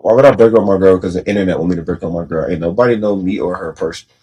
Why would I break up my girl because the internet want me to break up my girl? Ain't nobody know me or her personally.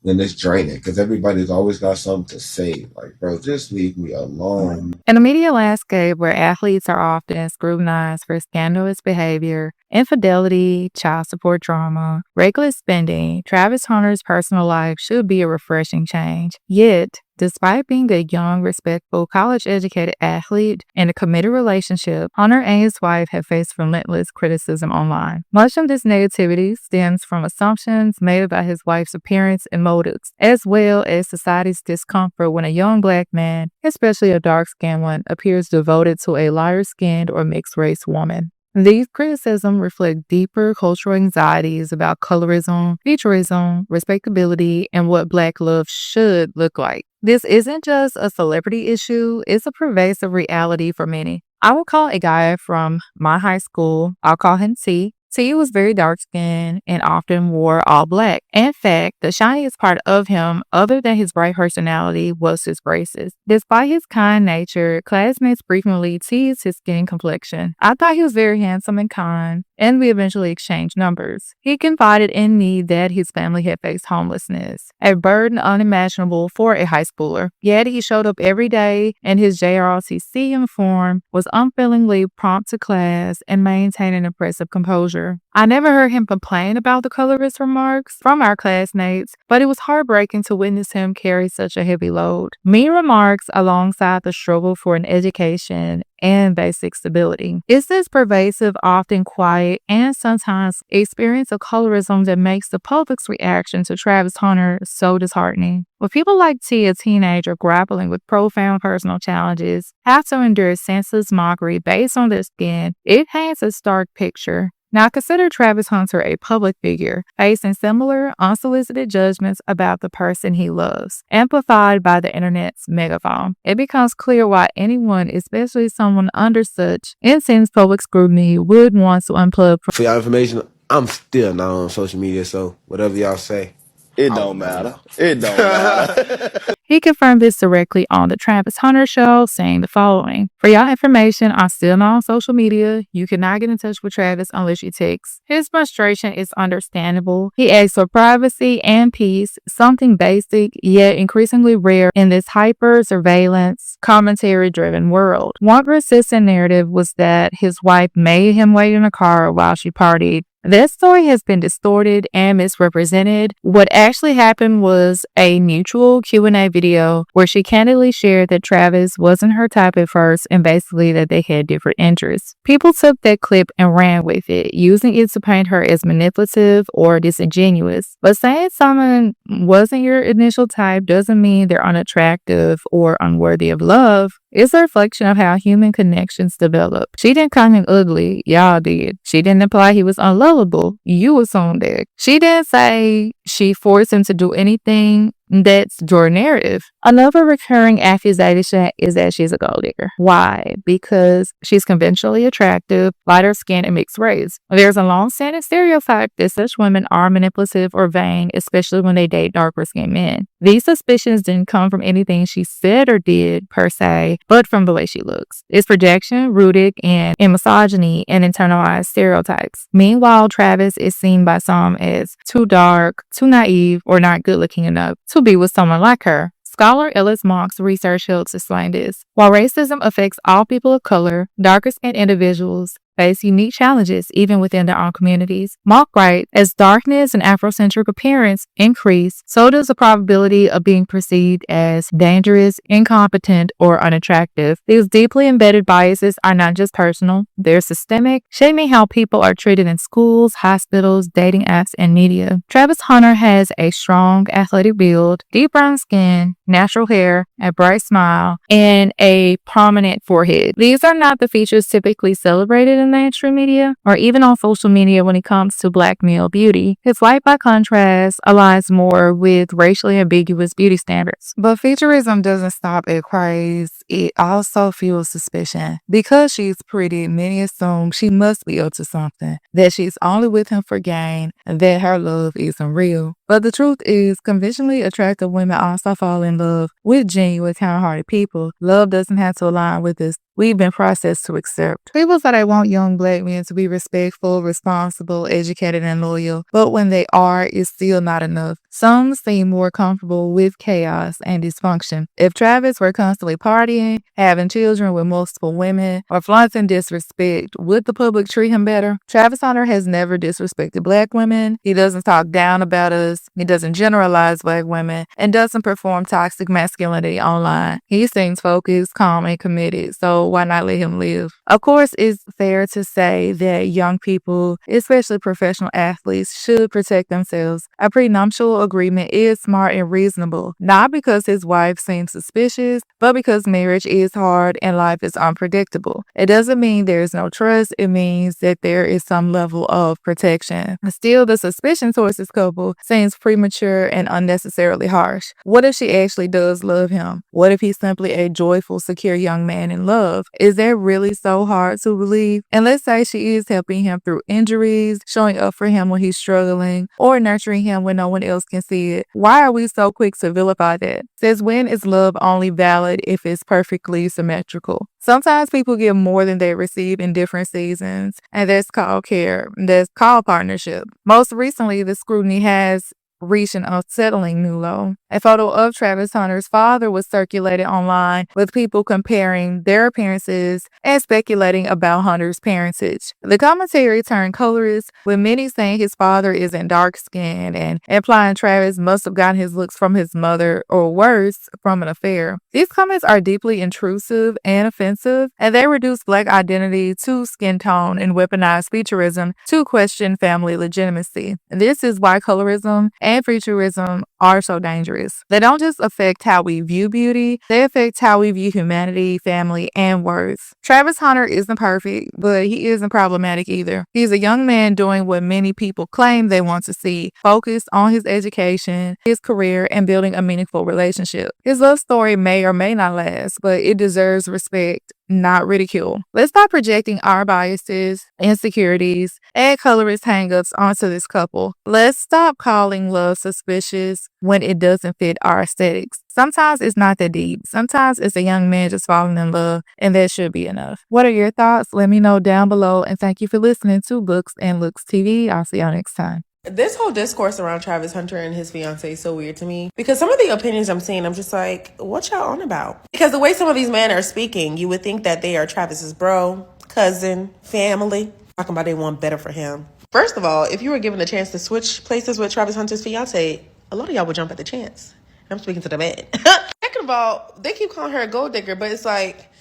Then it's draining because everybody's always got something to say. Like, bro, just leave me alone. In a media landscape where athletes are often scrutinized for scandalous behavior, infidelity, child support drama, reckless spending, Travis Hunter's personal life should be a refreshing change. Yet, despite being a young, respectful, college-educated athlete in a committed relationship, Hunter and his wife have faced relentless criticism online. Much of this negativity stems from assumptions made about his wife's appearance and motives, as well as society's discomfort when a young black man, especially a dark-skinned one, appears devoted to a lighter-skinned or mixed-race woman. These criticisms reflect deeper cultural anxieties about colorism, featurism, respectability, and what Black love should look like. This isn't just a celebrity issue, it's a pervasive reality for many. I will call a guy from my high school, I'll call him T. T was very dark skinned and often wore all black. In fact, the shiniest part of him, other than his bright personality, was his braces. Despite his kind nature, classmates frequently teased his skin complexion. I thought he was very handsome and kind, and we eventually exchanged numbers. He confided in me that his family had faced homelessness, a burden unimaginable for a high schooler. Yet he showed up every day in his JROTC uniform, was unfailingly prompt to class, and maintained an impressive composure. I never heard him complain about the colorist remarks from our classmates, but it was heartbreaking to witness him carry such a heavy load. Mean remarks alongside the struggle for an education and basic stability. It's this pervasive, often quiet, and sometimes experience of colorism that makes the public's reaction to Travis Hunter so disheartening. With people like T, a teenager grappling with profound personal challenges, have to endure senseless mockery based on their skin, it paints a stark picture. Now consider Travis Hunter a public figure, facing similar unsolicited judgments about the person he loves, amplified by the internet's megaphone. It becomes clear why anyone, especially someone under such intense public scrutiny, would want to unplug For y'all information, I'm still not on social media, so whatever y'all say, It don't matter. It don't matter. He confirmed this directly on the Travis Hunter show, saying the following: "For y'all information, I'm still not on social media. You cannot get in touch with Travis unless you text." His frustration is understandable. He asks for privacy and peace, something basic yet increasingly rare in this hyper-surveillance, commentary-driven world. One persistent narrative was that his wife made him wait in a car while she partied. This story has been distorted and misrepresented. What actually happened was a mutual Q&A video where she candidly shared that Travis wasn't her type at first and basically that they had different interests. People took that clip and ran with it, using it to paint her as manipulative or disingenuous. But saying someone wasn't your initial type doesn't mean they're unattractive or unworthy of love. It's a reflection of how human connections develop. She didn't call him ugly, y'all did. She didn't imply he was unlovable, you assumed that. She didn't say she forced him to do anything. That's your narrative. Another recurring accusation is that she's a gold digger. Why? Because she's conventionally attractive, lighter skin, and mixed race. There's a long-standing stereotype that such women are manipulative or vain, especially when they date darker skinned men. These suspicions didn't come from anything she said or did per se, but from the way she looks. It's projection rooted in misogyny and internalized stereotypes. Meanwhile, Travis is seen by some as too dark, too naive, or not good looking enough to be with someone like her. Scholar Ellis Monk's research helps explain this. While racism affects all people of color, darker-skinned individuals face unique challenges even within their own communities. Monk writes, as darkness and Afrocentric appearance increase, so does the probability of being perceived as dangerous, incompetent, or unattractive. These deeply embedded biases are not just personal, they're systemic, shaping how people are treated in schools, hospitals, dating apps, and media. Travis Hunter has a strong athletic build, deep brown skin, natural hair, a bright smile, and a prominent forehead. These are not the features typically celebrated in mainstream media or even on social media when it comes to black male beauty. His light, by contrast, aligns more with racially ambiguous beauty standards. But featurism doesn't stop at praise. It also fuels suspicion. Because she's pretty, many assume she must be up to something, that she's only with him for gain, and that her love isn't real. But the truth is, conventionally attractive women also fall in love with genuine, kind-hearted people. Love doesn't have to align with this we've been processed to accept. People say they want young black men to be respectful, responsible, educated, and loyal, but when they are, it's still not enough. Some seem more comfortable with chaos and dysfunction. If Travis were constantly partying, having children with multiple women, or flaunting disrespect, would the public treat him better? Travis Hunter has never disrespected black women. He doesn't talk down about us. He doesn't generalize black women and doesn't perform toxic masculinity online. He seems focused, calm, and committed, so why not let him live? Of course, it's fair to say that young people, especially professional athletes, should protect themselves. A prenuptial agreement is smart and reasonable, not because his wife seems suspicious, but because marriage is hard and life is unpredictable. It doesn't mean there is no trust, it means that there is some level of protection. Still, the suspicion towards this couple seems premature and unnecessarily harsh. What if she actually does love him? What if he's simply a joyful, secure young man in love? Is that really so hard to believe? And let's say she is helping him through injuries, showing up for him when he's struggling, or nurturing him when no one else can see it. Why are we so quick to vilify that? Says when is love only valid if it's perfectly symmetrical? Sometimes people give more than they receive in different seasons, and that's called care. That's called partnership. Most recently, the scrutiny has reached an unsettling new low. A photo of Travis Hunter's father was circulated online with people comparing their appearances and speculating about Hunter's parentage. The commentary turned colorist, with many saying his father isn't dark-skinned and implying Travis must have gotten his looks from his mother or worse, from an affair. These comments are deeply intrusive and offensive, and they reduce black identity to skin tone and weaponize featurism to question family legitimacy. This is why colorism and featurism are so dangerous. They don't just affect how we view beauty, they affect how we view humanity, family, and worth. Travis Hunter isn't perfect, but he isn't problematic either. He's a young man doing what many people claim they want to see, focused on his education, his career, and building a meaningful relationship. His love story may or may not last, but it deserves respect, not ridicule. Let's stop projecting our biases, insecurities, and colorist hangups onto this couple. Let's stop calling love suspicious when it doesn't fit our aesthetics. Sometimes it's not that deep. Sometimes it's a young man just falling in love, and that should be enough. What are your thoughts? Let me know down below, and thank you for listening to Books and Looks TV. I'll see y'all next time. This whole discourse around Travis Hunter and his fiance is so weird to me because some of the opinions I'm seeing, I'm just like, what y'all on about? Because the way some of these men are speaking, you would think that they are Travis's bro, cousin, family, talking about they want better for him. First of all, if you were given the chance to switch places with Travis Hunter's fiance, a lot of y'all would jump at the chance. I'm speaking to the man. Second of all, they keep calling her a gold digger, but it's like,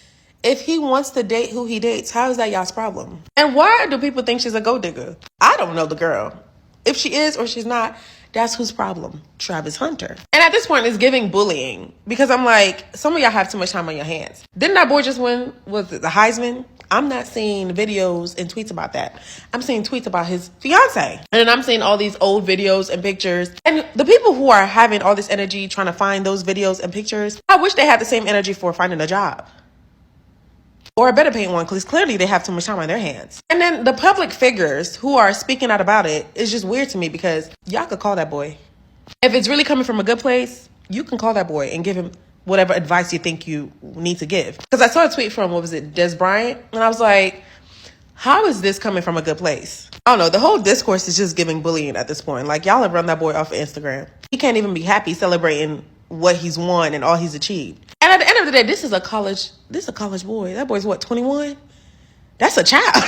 if he wants to date who he dates, how is that y'all's problem? And why do people think she's a gold digger? I don't know the girl. If she is or she's not, that's whose problem? Travis Hunter. And at this point, it's giving bullying because I'm like, some of y'all have too much time on your hands. Didn't that boy just win, was it the Heisman? I'm not seeing videos and tweets about that. I'm seeing tweets about his fiance. And then I'm seeing all these old videos and pictures. And the people who are having all this energy trying to find those videos and pictures, I wish they had the same energy for finding a job. Or a better paying one, because clearly they have too much time on their hands. And then the public figures who are speaking out about it is just weird to me because y'all could call that boy. If it's really coming from a good place, you can call that boy and give him whatever advice you think you need to give. Because I saw a tweet from, what was it, Des Bryant? And I was like, how is this coming from a good place? I don't know. The whole discourse is just giving bullying at this point. Like, y'all have run that boy off of Instagram. He can't even be happy celebrating what he's won and all he's achieved. And at the end of the day, this is a college boy. That boy's what, 21? That's a child.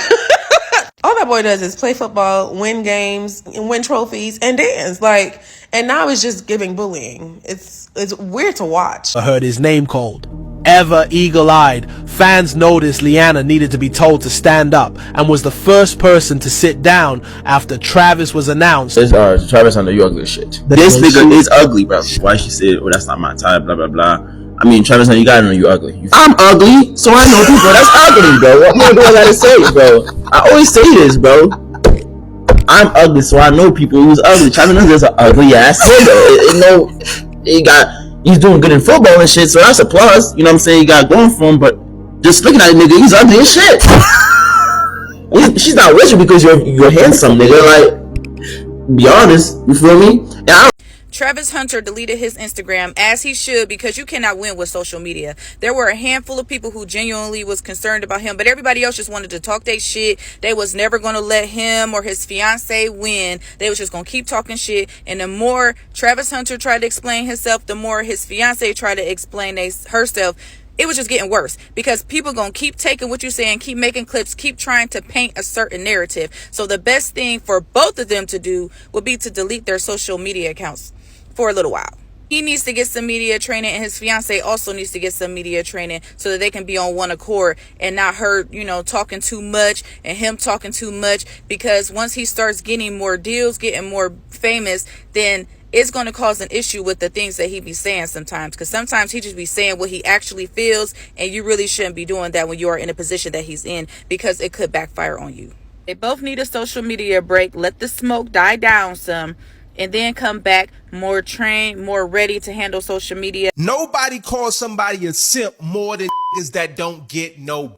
All that boy does is play football, win games, and win trophies, and dance. Like, and now it's just giving bullying. It's weird to watch. I heard his name called. Ever eagle-eyed, fans noticed Leanna needed to be told to stand up and was the first person to sit down after Travis was announced. Travis Hunter, you ugly as shit. This nigga is ugly, bro. Why she said, oh, that's not my type, blah, blah, blah. I mean, Travis Hunter, you gotta know you ugly. I'm ugly, so I know people that's ugly, bro. What more do I gotta say, bro? I always say this, bro. I'm ugly, so I know people who's ugly. Travis Hunter is an ugly ass nigga. He's doing good in football and shit, so that's a plus. You know what I'm saying? He got going for him, but just looking at the nigga, he's ugly as shit. She's not with you because you're handsome, nigga. Like, be honest, you feel me? And Travis Hunter deleted his Instagram, as he should, because you cannot win with social media. There were a handful of people who genuinely was concerned about him, but everybody else just wanted to talk their shit. They was never going to let him or his fiance win. They was just going to keep talking shit. And the more Travis Hunter tried to explain himself, the more his fiance tried to explain herself. It was just getting worse, because people gonna keep taking what you're saying, keep making clips, keep trying to paint a certain narrative. So the best thing for both of them to do would be to delete their social media accounts for a little while. He needs to get some media training, and his fiance also needs to get some media training so that they can be on one accord and not her, talking too much and him talking too much. Because once he starts getting more deals, getting more famous, then it's going to cause an issue with the things that he be saying sometimes, because sometimes he just be saying what he actually feels, and you really shouldn't be doing that when you are in a position that he's in, because it could backfire on you. They both need a social media break. Let the smoke die down some, and then come back more trained, more ready to handle social media. Nobody calls somebody a simp more than niggas that don't get no.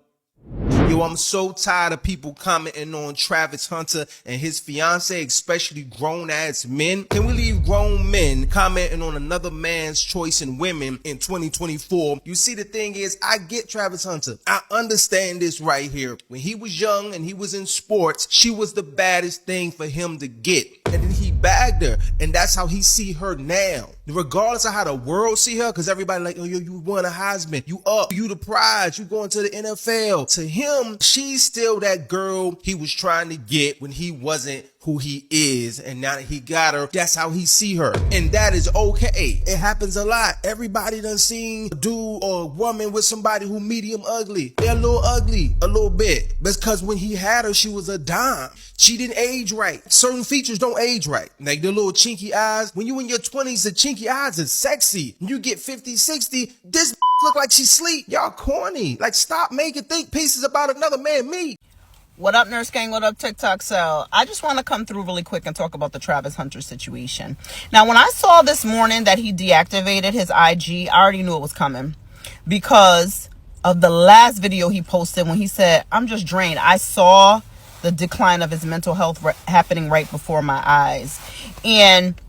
Yo, I'm so tired of people commenting on Travis Hunter and his fiance, especially grown-ass men. Can we leave grown men commenting on another man's choice in women in 2024? You see, the thing is, I get Travis Hunter. I understand this right here. When he was young and he was in sports, she was the baddest thing for him to get. And then he bagged her, and that's how he see her now. Regardless of how the world see her, because everybody like, oh, you won a Heisman, you up, you the prize, you going to the NFL. To him, she's still that girl he was trying to get when he wasn't who he is, and now that he got her, that's how he see her, and that is okay. It happens a lot. Everybody done seen a dude or a woman with somebody who medium ugly. They're a little ugly, a little bit, because when he had her, she was a dime. She didn't age right. Certain features don't age right, like the little chinky eyes. When you in your 20s, the chinky eyes is sexy. When you get 50, 60, this look like she sleep. Y'all corny. Like, stop making think pieces about another man meat. What up, Nurse Gang? What up, TikTok Cell? I just want to come through really quick and talk about the Travis Hunter situation. Now, when I saw this morning that he deactivated his IG, I already knew it was coming because of the last video he posted when he said, I'm just drained. I saw the decline of his mental health happening right before my eyes. And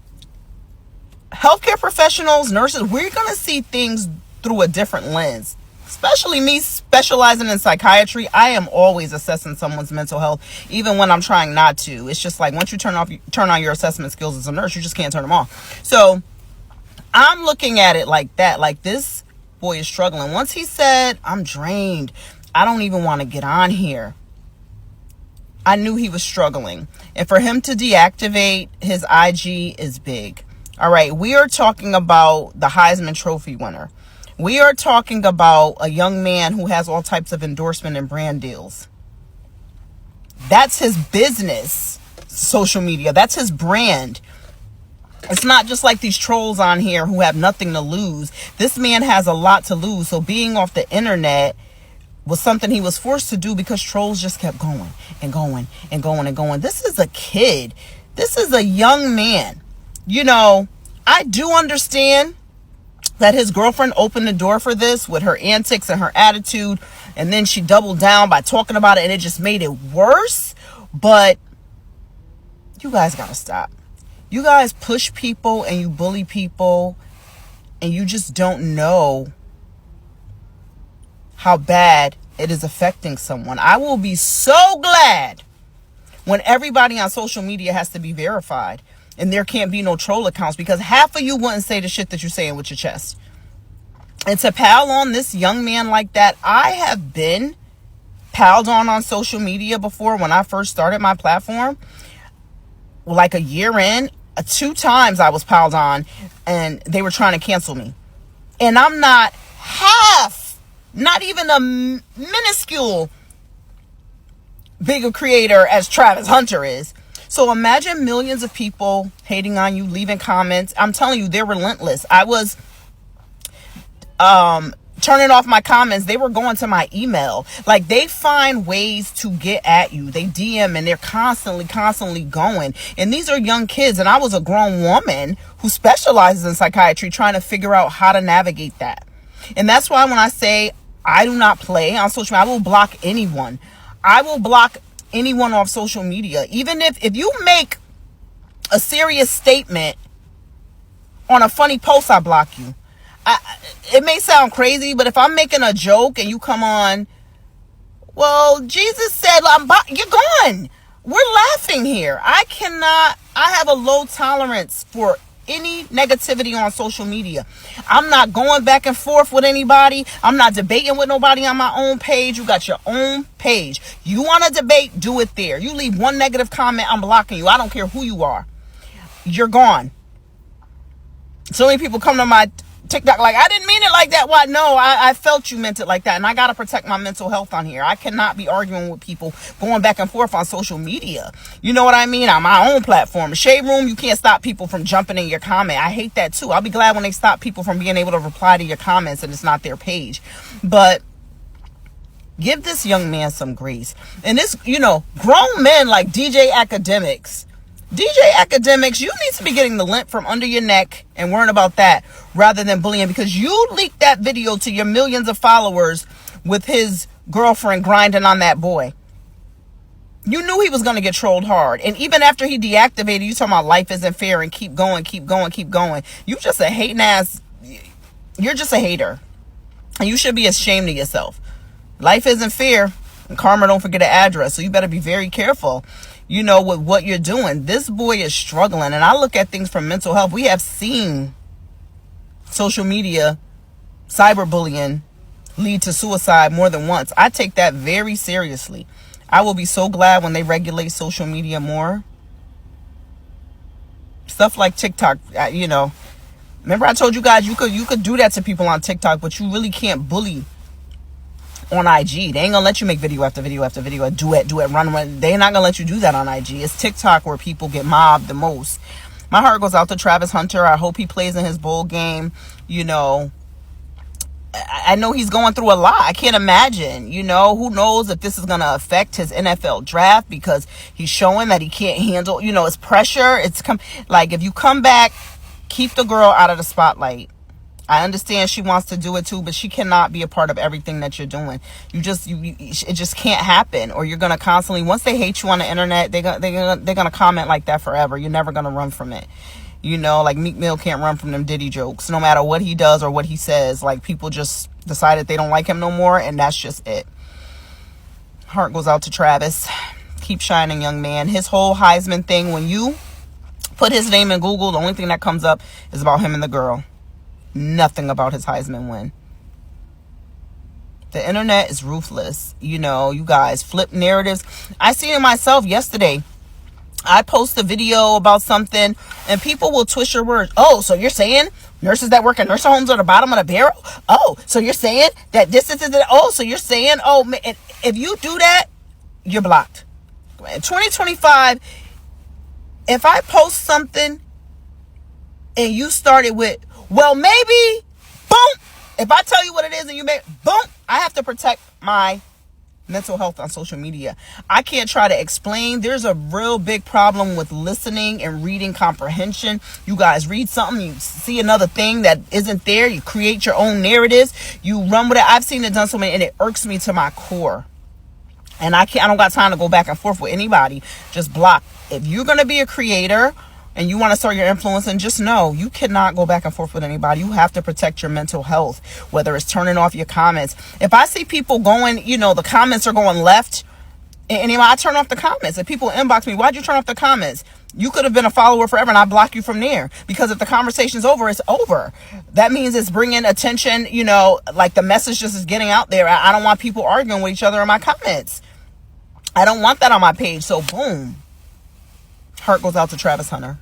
healthcare professionals, nurses, we're going to see things through a different lens. Especially me specializing in psychiatry, I am always assessing someone's mental health, even when I'm trying not to. It's just like once you turn on your assessment skills as a nurse, you just can't turn them off. So I'm looking at it like that. Like, this boy is struggling. Once he said, I'm drained, I don't even want to get on here, I knew he was struggling. And for him to deactivate his IG is big. All right, we are talking about the Heisman Trophy winner. We are talking about a young man who has all types of endorsement and brand deals. That's his business, social media. That's his brand. It's not just like these trolls on here who have nothing to lose. This man has a lot to lose. So being off the internet was something he was forced to do because trolls just kept going and going and going and going. This is a kid. This is a young man. I do understand that his girlfriend opened the door for this with her antics and her attitude, and then she doubled down by talking about it, and it just made it worse. But you guys gotta stop. You guys push people and you bully people, and you just don't know how bad it is affecting someone. I will be so glad when everybody on social media has to be verified and there can't be no troll accounts, because half of you wouldn't say the shit that you're saying with your chest. And to pal on this young man like that, I have been palled on social media before. When I first started my platform, like a year in, 2 times I was palled on and they were trying to cancel me. And I'm not even a minuscule bigger creator as Travis Hunter is. So imagine millions of people hating on you, leaving comments. I'm telling you, they're relentless. I was turning off my comments. They were going to my email. Like, they find ways to get at you. They DM and they're constantly going. And these are young kids. And I was a grown woman who specializes in psychiatry trying to figure out how to navigate that. And that's why when I say I do not play on social media, I will block anyone. I will block anyone off social media. Even if you make a serious statement on a funny post, I block you. It may sound crazy, but if I'm making a joke and you come on, well, Jesus said, you're gone. We're laughing here. I have a low tolerance for any negativity on social media. I'm not going back and forth with anybody. I'm not debating with nobody on my own page. You got your own page. You want to debate, do it there. You leave one negative comment, I'm blocking you. I don't care who you are. You're gone. So many people come to my TikTok like, I didn't mean it like that. Why? No, I felt you meant it like that. And I got to protect my mental health on here. I cannot be arguing with people going back and forth on social media. You know what I mean? On my own platform. Shade Room, you can't stop people from jumping in your comment. I hate that too. I'll be glad when they stop people from being able to reply to your comments and it's not their page. But give this young man some grace. And this, grown men like DJ Academics, you need to be getting the lint from under your neck and worrying about that rather than bullying, because you leaked that video to your millions of followers with his girlfriend grinding on that boy. You knew he was going to get trolled hard. And even after he deactivated, you talking about life isn't fair and keep going. You just a hating ass. You're just a hater. And you should be ashamed of yourself. Life isn't fair. And karma don't forget an address. So you better be very careful, with what you're doing. This boy is struggling. And I look at things from mental health. We have seen social media, cyberbullying lead to suicide more than once. I take that very seriously. I will be so glad when they regulate social media more. Stuff like TikTok, remember I told you guys you could do that to people on TikTok, but you really can't bully on IG. They ain't gonna let you make video after video after video, do it, run. They're not gonna let you do that on IG. It's TikTok where people get mobbed the most. My heart goes out to Travis Hunter. I hope he plays in his bowl game. I know he's going through a lot. I can't imagine, who knows if this is going to affect his NFL draft, because he's showing that he can't handle, it's pressure. If you come back, keep the girl out of the spotlight. I understand she wants to do it too, but she cannot be a part of everything that you're doing. It just can't happen, or you're going to constantly, once they hate you on the internet, they're going to comment like that forever. You're never going to run from it. Like Meek Mill can't run from them Diddy jokes. No matter what he does or what he says, people just decided they don't like him no more, and that's just it. Heart goes out to Travis. Keep shining, young man. His whole Heisman thing, when you put his name in Google, the only thing that comes up is about him and the girl. Nothing about his Heisman win. The internet is ruthless. You guys flip narratives. I seen it myself yesterday. I post a video about something and people will twist your words. Oh, so you're saying nurses that work in nursing homes are the bottom of the barrel? Oh, so you're saying that this is the, oh, so you're saying, oh, man, if you do that, you're blocked. In 2025, if I post something and you started with, well, maybe, boom, if I tell you what it is and you may, boom, I have to protect my mental health on social media. I can't try to explain. There's a real big problem with listening and reading comprehension. You guys read something, you see another thing that isn't there, you create your own narratives, you run with it. I've seen it done so many, and it irks me to my core. And I don't got time to go back and forth with anybody. Just block. If you're going to be a creator and you want to start your influence, and just know you cannot go back and forth with anybody. You have to protect your mental health, whether it's turning off your comments. If I see people going, the comments are going left, and I turn off the comments. If people inbox me, why'd you turn off the comments? You could have been a follower forever and I block you from there, because if the conversation's over, it's over. That means it's bringing attention, the message just is getting out there. I don't want people arguing with each other in my comments. I don't want that on my page. So boom. Heart goes out to Travis Hunter.